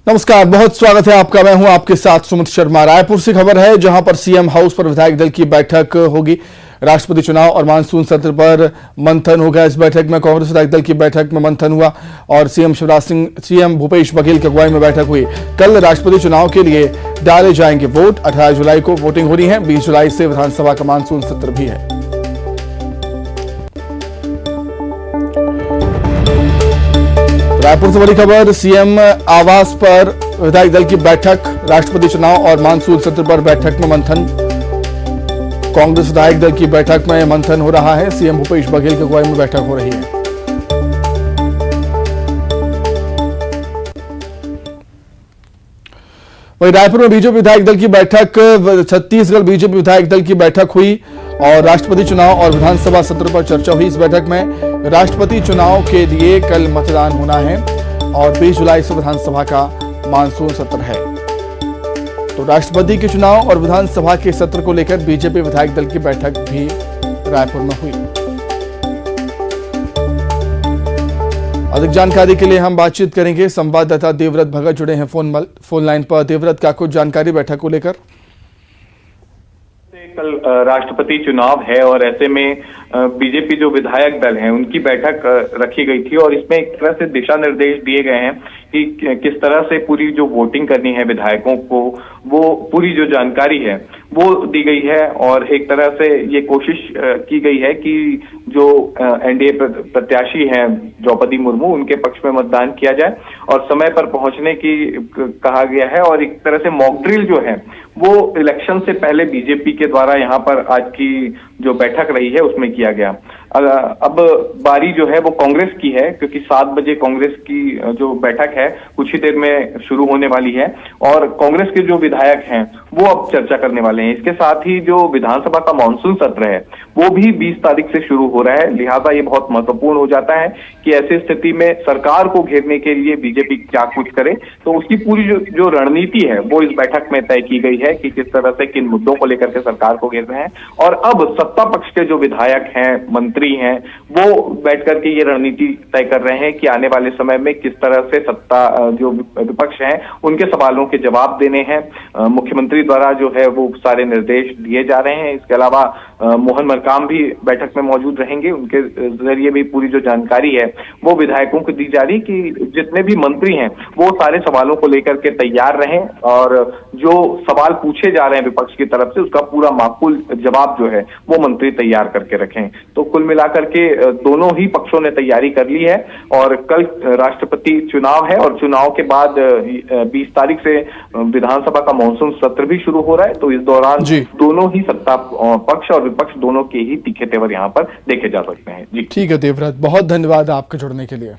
नमस्कार, बहुत स्वागत है आपका। मैं हूं आपके साथ सुमित शर्मा। रायपुर से खबर है, जहां पर सीएम हाउस पर विधायक दल की बैठक होगी। राष्ट्रपति चुनाव और मानसून सत्र पर मंथन होगा। इस बैठक में कांग्रेस विधायक दल की बैठक में मंथन हुआ और सीएम भूपेश बघेल की अगुवाई में बैठक हुई। कल राष्ट्रपति चुनाव के लिए डाले जाएंगे वोट। 18 जुलाई को वोटिंग होनी है। 20 जुलाई से विधानसभा का मानसून सत्र भी है। रायपुर से बड़ी खबर, सीएम आवास पर विधायक दल की बैठक। राष्ट्रपति चुनाव और मानसून सत्र पर बैठक में मंथन। कांग्रेस विधायक दल की बैठक में मंथन हो रहा है। सीएम भूपेश बघेल की अगुवाई में बैठक हो रही है। वहीं रायपुर में बीजेपी विधायक दल की बैठक, छत्तीसगढ़ बीजेपी विधायक दल की बैठक हुई और राष्ट्रपति चुनाव और विधानसभा सत्र पर चर्चा हुई। इस बैठक में राष्ट्रपति चुनाव के लिए कल मतदान होना है और 20 जुलाई से विधानसभा का मानसून सत्र है। तो राष्ट्रपति के चुनाव और विधानसभा के सत्र को लेकर बीजेपी विधायक दल की बैठक भी रायपुर में हुई। अधिक जानकारी के लिए हम बातचीत करेंगे। संवाददाता देवव्रत भगत जुड़े हैं फोन लाइन पर। देवव्रत, क्या कुछ जानकारी बैठक को लेकर? कल राष्ट्रपति चुनाव है और ऐसे में बीजेपी जो विधायक दल हैं उनकी बैठक रखी गई थी और इसमें एक तरह से दिशा निर्देश दिए गए हैं कि किस तरह से पूरी जो वोटिंग करनी है विधायकों को, वो पूरी जो जानकारी है वो दी गई है। और एक तरह से ये कोशिश की गई है कि जो एनडीए प्रत्याशी हैं द्रौपदी मुर्मू, उनके पक्ष में मतदान किया जाए और समय पर पहुंचने की कहा गया है। और एक तरह से मॉक ड्रिल जो है वो इलेक्शन से पहले बीजेपी के द्वारा यहाँ पर आज की जो बैठक रही है उसमें किया गया। अब बारी जो है वो कांग्रेस की है, क्योंकि 7 बजे कांग्रेस की जो बैठक है कुछ ही देर में शुरू होने वाली है और कांग्रेस के जो विधायक हैं वो अब चर्चा करने वाले हैं। इसके साथ ही जो विधानसभा का मानसून सत्र है वो भी 20 तारीख से शुरू हो रहा है। लिहाजा ये बहुत महत्वपूर्ण हो जाता है कि ऐसी स्थिति में सरकार को घेरने के लिए बीजेपी क्या कुछ करे। तो उसकी पूरी जो रणनीति है वो इस बैठक में तय की गई है कि किस तरह से किन मुद्दों को लेकर के सरकार को घेर रहे हैं। और अब सत्ता पक्ष के जो विधायक हैं, मंत्री हैं, वो बैठ करके ये रणनीति तय कर रहे हैं कि आने वाले समय में किस तरह से सत्ता जो विपक्ष हैं उनके सवालों के जवाब देने हैं। मुख्यमंत्री द्वारा जो है वो सारे निर्देश दिए जा रहे हैं। इसके अलावा मोहन मरकाम भी बैठक में मौजूद रहेंगे। उनके जरिए भी पूरी जो जानकारी है वो विधायकों को दी जा रही कि जितने भी मंत्री हैं वो सारे सवालों को लेकर के तैयार रहें और जो सवाल पूछे जा रहे हैं विपक्ष की तरफ से उसका पूरा माकूल जवाब जो है वो मंत्री तैयार करके रखें। तो कुल मिलाकर के दोनों ही पक्षों ने तैयारी कर ली है और कल राष्ट्रपति चुनाव है और चुनाव के बाद 20 तारीख से विधानसभा का मानसून सत्र भी शुरू हो रहा है। तो इस दौरान दोनों ही सत्ता पक्ष और विपक्ष दोनों के ही तीखे तेवर यहाँ पर देखे जा सकते हैं। जी ठीक है देवव्रत, बहुत धन्यवाद आपके जुड़ने के लिए।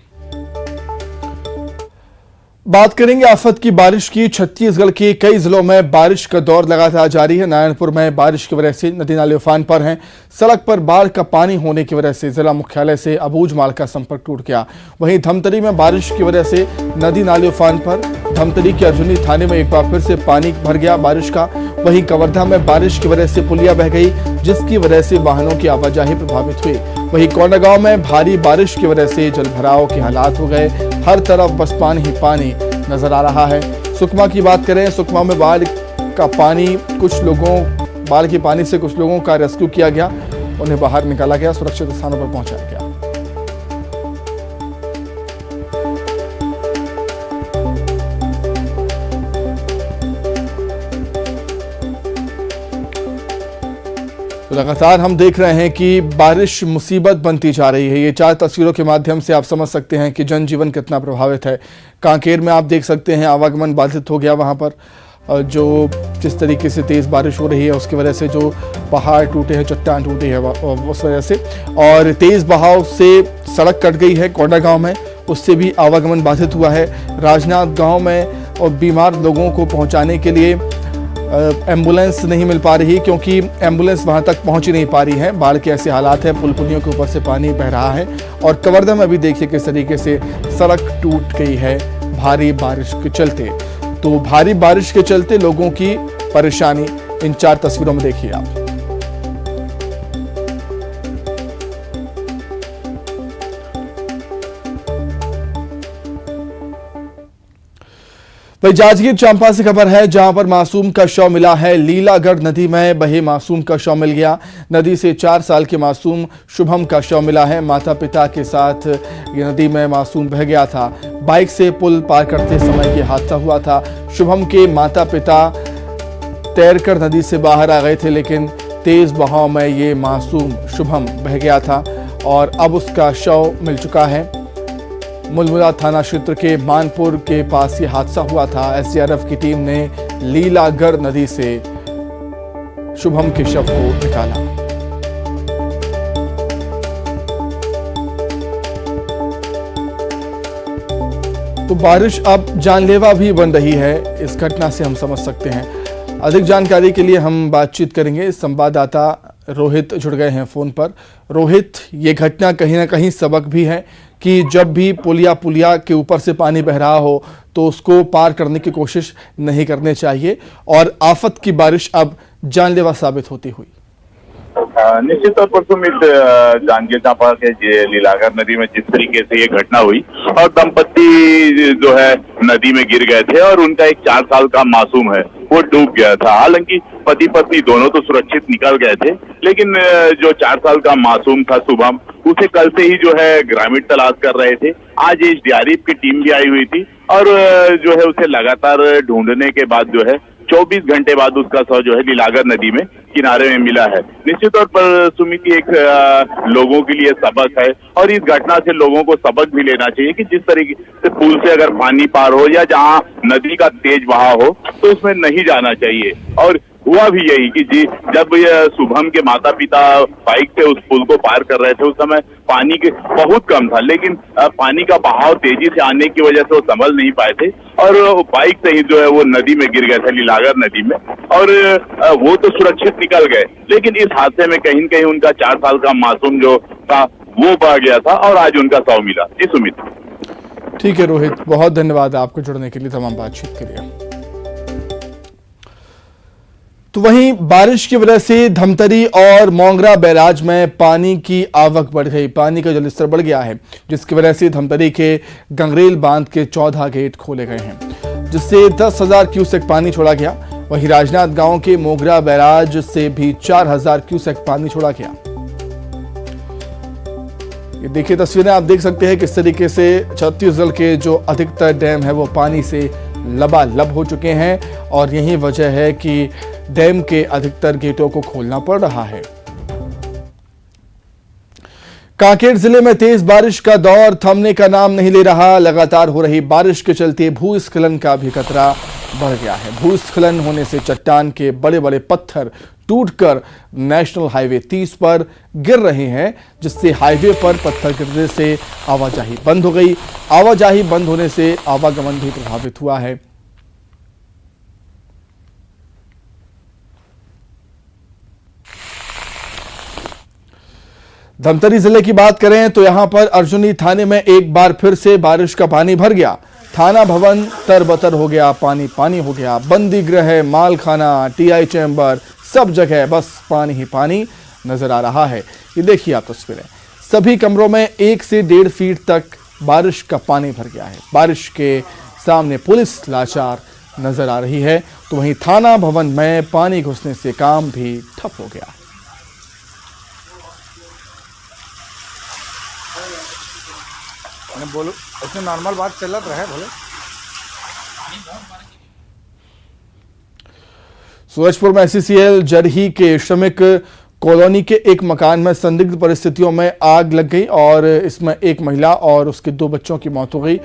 बात करेंगे आफत की बारिश की। छत्तीसगढ़ के कई जिलों में बारिश का दौर लगातार जारी है। नारायणपुर में बारिश की वजह से नदी नाले उफान पर हैं। सड़क पर बाढ़ का पानी होने की वजह से जिला मुख्यालय से अबूझमाल का संपर्क टूट गया। वहीं धमतरी में बारिश की वजह से नदी नाले उफान पर। धमतरी के अर्जुनी थाने में एक बार फिर से पानी भर गया बारिश का। वहीं कवर्धा में बारिश की वजह से पुलिया बह गई, जिसकी वजह से वाहनों की आवाजाही प्रभावित हुई। वहीं कोंडागांव में भारी बारिश की वजह से जलभराव के हालात हो गए। हर तरफ बस पानी ही पानी नजर आ रहा है। सुकमा की बात करें, सुकमा में बाढ़ के पानी से कुछ लोगों का रेस्क्यू किया गया, उन्हें बाहर निकाला गया, सुरक्षित स्थानों पर पहुंचाया गया। तो लगातार हम देख रहे हैं कि बारिश मुसीबत बनती जा रही है। ये 4 तस्वीरों के माध्यम से आप समझ सकते हैं कि जनजीवन कितना प्रभावित है। कांकेर में आप देख सकते हैं आवागमन बाधित हो गया। वहां पर जो जिस तरीके से तेज बारिश हो रही है उसकी वजह से जो पहाड़ टूटे हैं, चट्टान टूटी है उस वजह से, और तेज बहाव से सड़क कट गई है। कोंडागांव में उससे भी आवागमन बाधित हुआ है। राजनाथ गाँव में और बीमार लोगों को पहुँचाने के लिए एम्बुलेंस नहीं मिल पा रही, क्योंकि एम्बुलेंस वहां तक पहुंच ही नहीं पा रही है। बाढ़ के ऐसे हालात है, पुल पुलियों के ऊपर से पानी बह रहा है। और कवर्धा में भी देखिए किस तरीके से सड़क टूट गई है भारी बारिश के चलते। तो भारी बारिश के चलते लोगों की परेशानी इन 4 तस्वीरों में देखिए आप। वही जांजगीर चांपा से खबर है, जहां पर मासूम का शव मिला है। लीलागढ़ नदी में बहे मासूम का शव मिल गया। नदी से 4 साल के मासूम शुभम का शव मिला है। माता पिता के साथ ये नदी में मासूम बह गया था। बाइक से पुल पार करते समय ये हादसा हुआ था। शुभम के माता पिता तैरकर नदी से बाहर आ गए थे, लेकिन तेज बहाव में ये मासूम शुभम बह गया था और अब उसका शव मिल चुका है। मुलमुला थाना क्षेत्र के मानपुर के पास ये हादसा हुआ था। एसडीआरएफ की टीम ने लीलागढ़ नदी से शुभम के शव को निकाला। तो बारिश अब जानलेवा भी बन रही है, इस घटना से हम समझ सकते हैं। अधिक जानकारी के लिए हम बातचीत करेंगे। संवाददाता रोहित जुड़ गए हैं फोन पर। रोहित, ये घटना कहीं ना कहीं सबक भी है कि जब भी पुलिया के ऊपर से पानी बह रहा हो तो उसको पार करने की कोशिश नहीं करनी चाहिए, और आफत की बारिश अब जानलेवा साबित होती हुई। निश्चित तौर पर सुमित, जांजगीर चांपा के लीलागढ़ नदी में जिस तरीके से ये घटना हुई और दंपत्ति जो है नदी में गिर गए थे और उनका एक 4 साल का मासूम है वो डूब गया था। हालांकि पति पत्नी दोनों तो सुरक्षित निकल गए थे, लेकिन जो 4 साल का मासूम था शुभम, उसे कल से ही जो है ग्रामीण तलाश कर रहे थे। आज एसडीआरएफ की टीम भी आई हुई थी और जो है उसे लगातार ढूंढने के बाद जो है 24 घंटे बाद उसका शव जो है लीलागढ़ नदी में किनारे में मिला है। निश्चित तौर पर सुमित एक लोगों के लिए सबक है और इस घटना से लोगों को सबक भी लेना चाहिए कि जिस तरीके से पुल से अगर पानी पार हो या जहां नदी का तेज बहाव हो तो उसमें नहीं जाना चाहिए। और हुआ भी यही कि जी जब शुभम के माता पिता बाइक से उस पुल को पार कर रहे थे उस समय पानी के बहुत कम था, लेकिन पानी का बहाव तेजी से आने की वजह से वो संभल नहीं पाए थे और बाइक से ही जो है वो नदी में गिर गए थे, लीलागढ़ नदी में, और वो तो सुरक्षित निकल गए, लेकिन इस हादसे में कहीं न कहीं उनका 4 साल का मासूम जो था वो बह गया था और आज उनका शव मिला। जी सुमित। ठीक है रोहित, बहुत धन्यवाद आपको जुड़ने के लिए, तमाम बातचीत के लिए। तो वहीं बारिश की वजह से धमतरी और मोंगरा बैराज में पानी की आवक बढ़ गई। पानी का जलस्तर बढ़ गया है, जिसकी वजह से धमतरी के गंगरेल बांध के 14 गेट खोले गए हैं, जिससे 10,000 क्यूसेक पानी छोड़ा गया। वहीं राजनाथ गांव के मोंगरा बैराज से भी 4,000 क्यूसेक पानी छोड़ा गया। ये देखिए तस्वीरें आप देख सकते हैं किस तरीके से छत्तीसगढ़ के जो अधिकतर डैम है वो पानी से लबालब हो चुके हैं, और यही वजह है कि डैम के अधिकतर गेटों को खोलना पड़ रहा है। कांकेर जिले में तेज बारिश का दौर थमने का नाम नहीं ले रहा। लगातार हो रही बारिश के चलते भूस्खलन का भी खतरा बढ़ गया है। भूस्खलन होने से चट्टान के बड़े बड़े पत्थर टूटकर नेशनल हाईवे 30 पर गिर रहे हैं, जिससे हाईवे पर पत्थर गिरने से आवाजाही बंद हो गई। आवाजाही बंद होने से आवागमन भी प्रभावित हुआ है। धमतरी जिले की बात करें तो यहां पर अर्जुनी थाने में एक बार फिर से बारिश का पानी भर गया। थाना भवन तरबतर हो गया, पानी पानी हो गया। बंदी गृह, मालखाना, टीआई चैम्बर, सब जगह बस पानी ही पानी नजर आ रहा है। ये देखिए आप तस्वीरें, सभी कमरों में 1 से 1.5 फीट तक बारिश का पानी भर गया है। बारिश के सामने पुलिस लाचार नजर आ रही है, तो वहीं थाना भवन में पानी घुसने से काम भी ठप हो गया। बोलो, उसमें नॉर्मल बात चलत रहे बोले। सूरजपुर में एससीसीएल जरही के श्रमिक कॉलोनी के एक मकान में संदिग्ध परिस्थितियों में आग लग गई और इसमें एक महिला और उसके 2 बच्चों की मौत हो गई।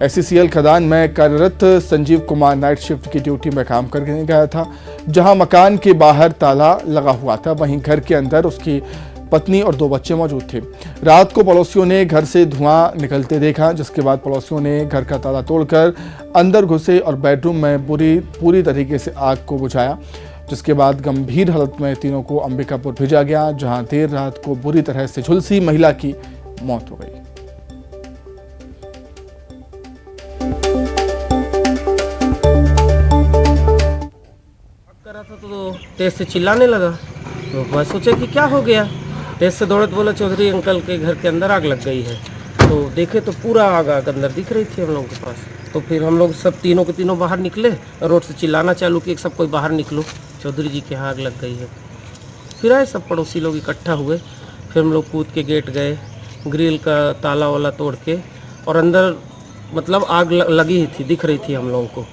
एससीसीएल खदान में कार्यरत संजीव कुमार नाइट शिफ्ट की ड्यूटी में काम करने गया था, जहां मकान के बाहर ताला लगा हुआ था, वहीं घर के अंदर उसकी पत्नी और 2 बच्चे मौजूद थे। रात को पड़ोसियों ने घर से धुआं निकलते देखा, जिसके बाद पड़ोसियों ने घर का ताला तोड़कर अंदर घुसे और बेडरूम में पूरी तरीके से आग को बुझाया, जिसके बाद गंभीर हालत में तीनों को अंबिकापुर भेजा गया, जहां देर रात को बुरी तरह से झुलसी महिला की मौत हो गई। करा था तो तेज से चिल्लाने लगा, तो मैं सोचा कि क्या हो गया। तेज से दौड़त बोला चौधरी अंकल के घर के अंदर आग लग गई है। तो देखे तो पूरा आग अंदर दिख रही थी हम लोगों के पास। तो फिर हम लोग सब तीनों के तीनों बाहर निकले, रोड से चिल्लाना चालू किए, सब कोई बाहर निकलो, चौधरी जी के यहाँ आग लग गई है। फिर आए सब पड़ोसी लोग इकट्ठा हुए, फिर हम लोग कूद के गेट गए, ग्रिल का ताला वाला तोड़ के, और अंदर मतलब आग लगी ही थी, दिख रही थी हम लोगों को।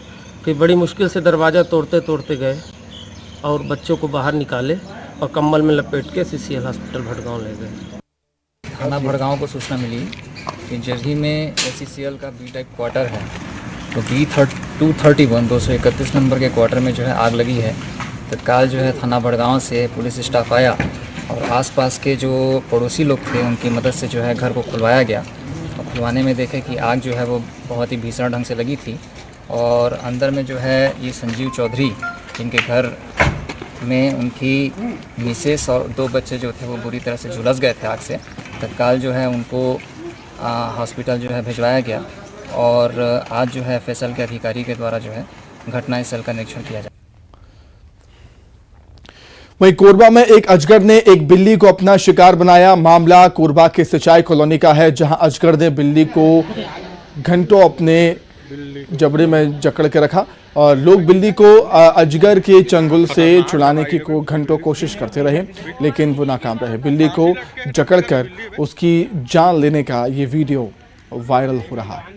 फिर बड़ी मुश्किल से दरवाज़ा तोड़ते तोड़ते गए और बच्चों को बाहर निकाले और कंबल में लपेट के CCL हॉस्पिटल भटगांव ले गए। थाना भटगांव को सूचना मिली कि जरही में SCCL का B टाइप क्वार्टर है, तो B231 नंबर के क्वार्टर में जो है आग लगी है। तत्काल जो है थाना भटगांव से पुलिस स्टाफ आया और आसपास के जो पड़ोसी लोग थे उनकी मदद से जो है घर को खुलवाया गया, और खुलवाने में देखे कि आग जो है वो बहुत ही भीषण ढंग से लगी थी, और अंदर में जो है ये संजीव चौधरी, जिनके घर में उनकी मिसेस और 2 बच्चे जो थे वो बुरी तरह से झुलस गए थे आग से। तत्काल जो है उनको हॉस्पिटल जो है भिजवाया गया, और आज जो है FSL के अधिकारी के द्वारा जो है घटनास्थल का निरीक्षण किया जाए। वहीं कोरबा में एक अजगर ने एक बिल्ली को अपना शिकार बनाया। मामला कोरबा के सिंचाई कॉलोनी का है, जहां अजगर ने बिल्ली को घंटों अपने जबड़े में जकड़ के रखा और लोग बिल्ली को अजगर के चंगुल से छुड़ाने की घंटों कोशिश करते रहे, लेकिन वो नाकाम रहे। बिल्ली को जकड़कर उसकी जान लेने का ये वीडियो वायरल हो रहा है।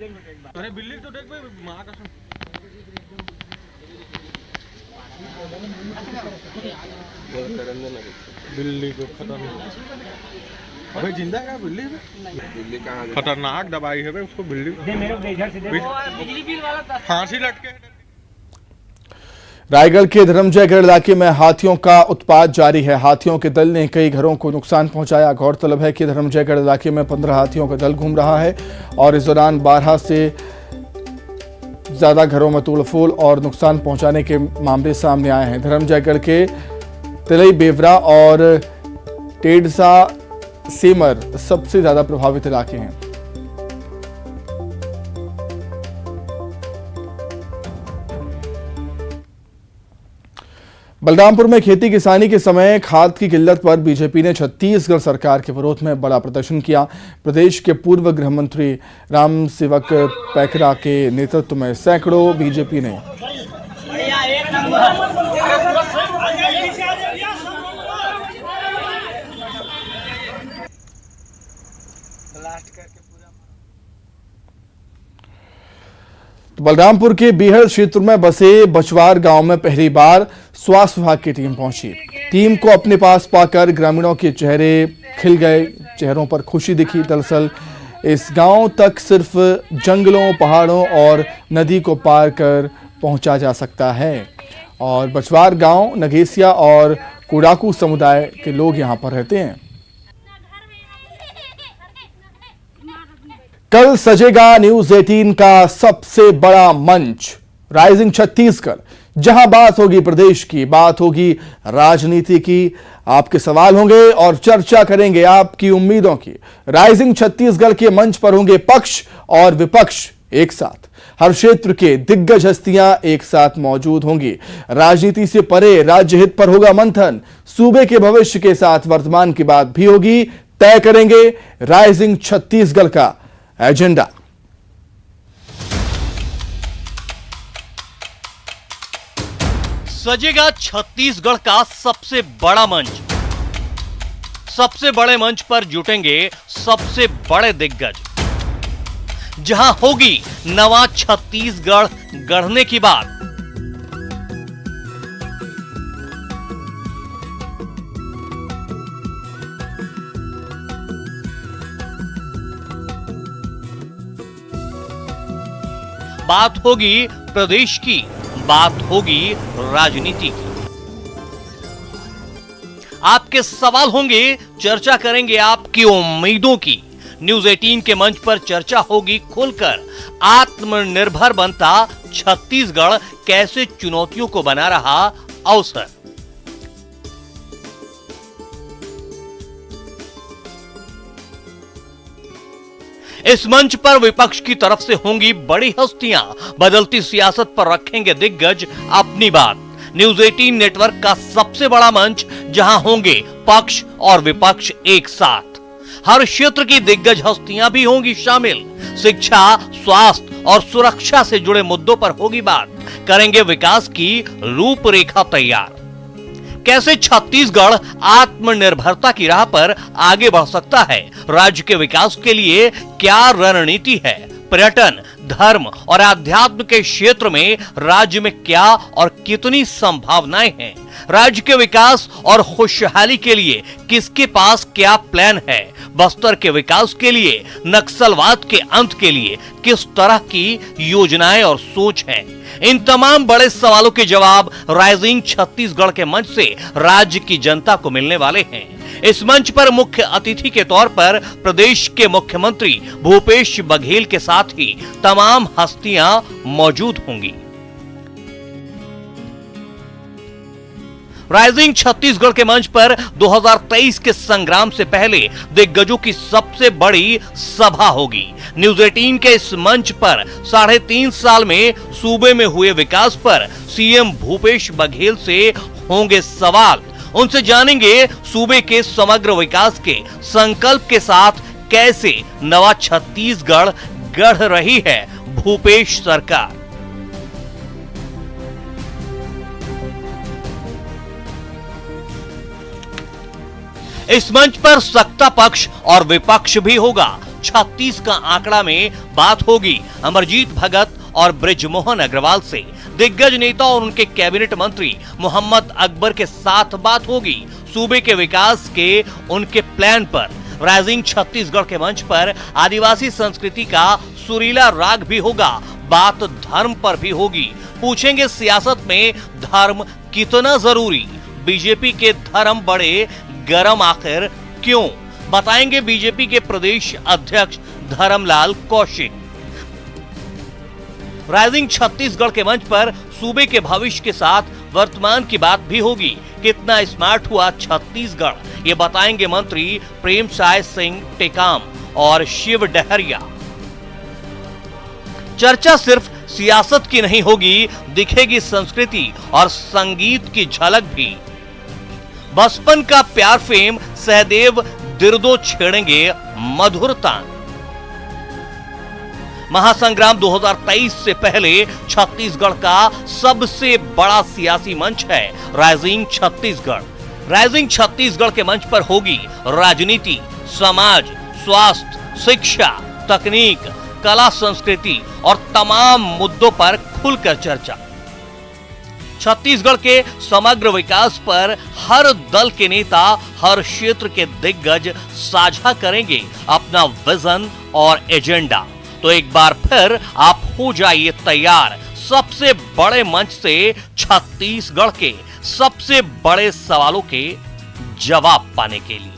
बिल्ली को अबे जिंदा है बिल्ली खतरनाक दवाई है उसको। बिल्ली फांसी लटके। रायगढ़ के धर्मजयगढ़ इलाके में हाथियों का उत्पात जारी है। हाथियों के दल ने कई घरों को नुकसान पहुंचाया। गौरतलब है कि धर्मजयगढ़ इलाके में 15 हाथियों का दल घूम रहा है और इस दौरान 12 से ज्यादा घरों में तोड़फोड़ और नुकसान पहुंचाने के मामले सामने आए हैं। धर्मजयगढ़ के तिलई बेवरा और टेडसा सेमर सबसे ज्यादा प्रभावित इलाके हैं। बलरामपुर में खेती किसानी के समय खाद की किल्लत पर बीजेपी ने छत्तीसगढ़ सरकार के विरोध में बड़ा प्रदर्शन किया। प्रदेश के पूर्व गृह मंत्री राम सेवक पैकरा के नेतृत्व में सैकड़ों बीजेपी ने तो बलरामपुर के बीहड़ क्षेत्र में बसे बचवार गांव में पहली बार स्वास्थ्य विभाग की टीम पहुंची। टीम को अपने पास पाकर ग्रामीणों के चेहरे खिल गए, चेहरों पर खुशी दिखी। दरअसल इस गांव तक सिर्फ जंगलों, पहाड़ों और नदी को पार कर पहुंचा जा सकता है और बचवार गांव नगेसिया और कोडाकू समुदाय के लोग यहां पर रहते हैं। कल सजेगा न्यूज 18 का सबसे बड़ा मंच राइजिंग छत्तीसगढ़, जहां बात होगी प्रदेश की, बात होगी राजनीति की। आपके सवाल होंगे और चर्चा करेंगे आपकी उम्मीदों की। राइजिंग छत्तीसगढ़ के मंच पर होंगे पक्ष और विपक्ष एक साथ। हर क्षेत्र के दिग्गज हस्तियां एक साथ मौजूद होंगी। राजनीति से परे राज्य हित पर होगा मंथन। सूबे के भविष्य के साथ वर्तमान की बात भी होगी। तय करेंगे राइजिंग छत्तीसगढ़ का एजेंडा। सजेगा छत्तीसगढ़ का सबसे बड़ा मंच। सबसे बड़े मंच पर जुटेंगे सबसे बड़े दिग्गज, जहां होगी नवा छत्तीसगढ़ गढ़ने की बात। बात होगी प्रदेश की, बात होगी राजनीति की। आपके सवाल होंगे, चर्चा करेंगे आपकी उम्मीदों की। न्यूज 18 के मंच पर चर्चा होगी खुलकर। आत्मनिर्भर बनता छत्तीसगढ़ कैसे चुनौतियों को बना रहा अवसर। इस मंच पर विपक्ष की तरफ से होंगी बड़ी हस्तियां। बदलती सियासत पर रखेंगे दिग्गज अपनी बात। न्यूज 18 नेटवर्क का सबसे बड़ा मंच, जहां होंगे पक्ष और विपक्ष एक साथ। हर क्षेत्र की दिग्गज हस्तियां भी होंगी शामिल। शिक्षा, स्वास्थ्य और सुरक्षा से जुड़े मुद्दों पर होगी बात। करेंगे विकास की रूपरेखा तैयार। कैसे छत्तीसगढ़ आत्मनिर्भरता की राह पर आगे बढ़ सकता है, राज्य के विकास के लिए क्या रणनीति है, पर्यटन, धर्म और आध्यात्म के क्षेत्र में राज्य में क्या और कितनी संभावनाएं हैं, राज्य के विकास और खुशहाली के लिए किसके पास क्या प्लान है, बस्तर के विकास के लिए, नक्सलवाद के अंत के लिए किस तरह की योजनाएं और सोच है, इन तमाम बड़े सवालों के जवाब राइजिंग छत्तीसगढ़ के मंच से राज्य की जनता को मिलने वाले हैं। इस मंच पर मुख्य अतिथि के तौर पर प्रदेश के मुख्यमंत्री भूपेश बघेल के साथ ही तमाम हस्तियां मौजूद होंगी। राइजिंग छत्तीसगढ़ के मंच पर 2023 के संग्राम से पहले दिग्गजों की सबसे बड़ी सभा होगी। न्यूज 18 के इस मंच पर 3.5 साल में सूबे में हुए विकास पर सीएम भूपेश बघेल से होंगे सवाल। उनसे जानेंगे सूबे के समग्र विकास के संकल्प के साथ कैसे नवा छत्तीसगढ़ गढ़ रही है भूपेश सरकार। इस मंच पर सत्ता पक्ष और विपक्ष भी होगा। 36 का आंकड़ा में बात होगी अमरजीत भगत और बृजमोहन अग्रवाल से। दिग्गज नेता और उनके कैबिनेट मंत्री मोहम्मद अकबर के साथ बात होगी सूबे के विकास के उनके प्लान पर। राइजिंग छत्तीसगढ़ के मंच पर आदिवासी संस्कृति का सुरीला राग भी होगा। बात धर्म पर भी होगी। पूछेंगे सियासत में धर्म कितना जरूरी, बीजेपी के धर्म बड़े गरम आखिर क्यों, बताएंगे बीजेपी के प्रदेश अध्यक्ष धर्मलाल कौशिक। राइजिंग छत्तीसगढ़ के मंच पर सूबे के भविष्य के साथ वर्तमान की बात भी होगी। कितना स्मार्ट हुआ छत्तीसगढ़, ये बताएंगे मंत्री प्रेमसाय सिंह टेकाम और शिव डहरिया। चर्चा सिर्फ सियासत की नहीं होगी, दिखेगी संस्कृति और संगीत की झलक भी। बचपन का प्यार फेम सहदेव दिर्दो छेड़ेंगे मधुर तान। महासंग्राम 2023 से पहले छत्तीसगढ़ का सबसे बड़ा सियासी मंच है राइजिंग छत्तीसगढ़। राइजिंग छत्तीसगढ़ के मंच पर होगी राजनीति, समाज, स्वास्थ्य, शिक्षा, तकनीक, कला, संस्कृति और तमाम मुद्दों पर खुलकर चर्चा। छत्तीसगढ़ के समग्र विकास पर हर दल के नेता, हर क्षेत्र के दिग्गज साझा करेंगे अपना विजन और एजेंडा। तो एक बार फिर आप हो जाइए तैयार सबसे बड़े मंच से छत्तीसगढ़ के सबसे बड़े सवालों के जवाब पाने के लिए।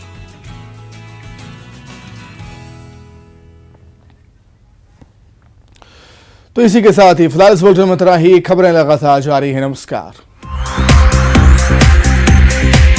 तो इसी के साथ ही फिलहाल इस बुलेटिन में इतना ही। खबरें लगातार जारी है। नमस्कार।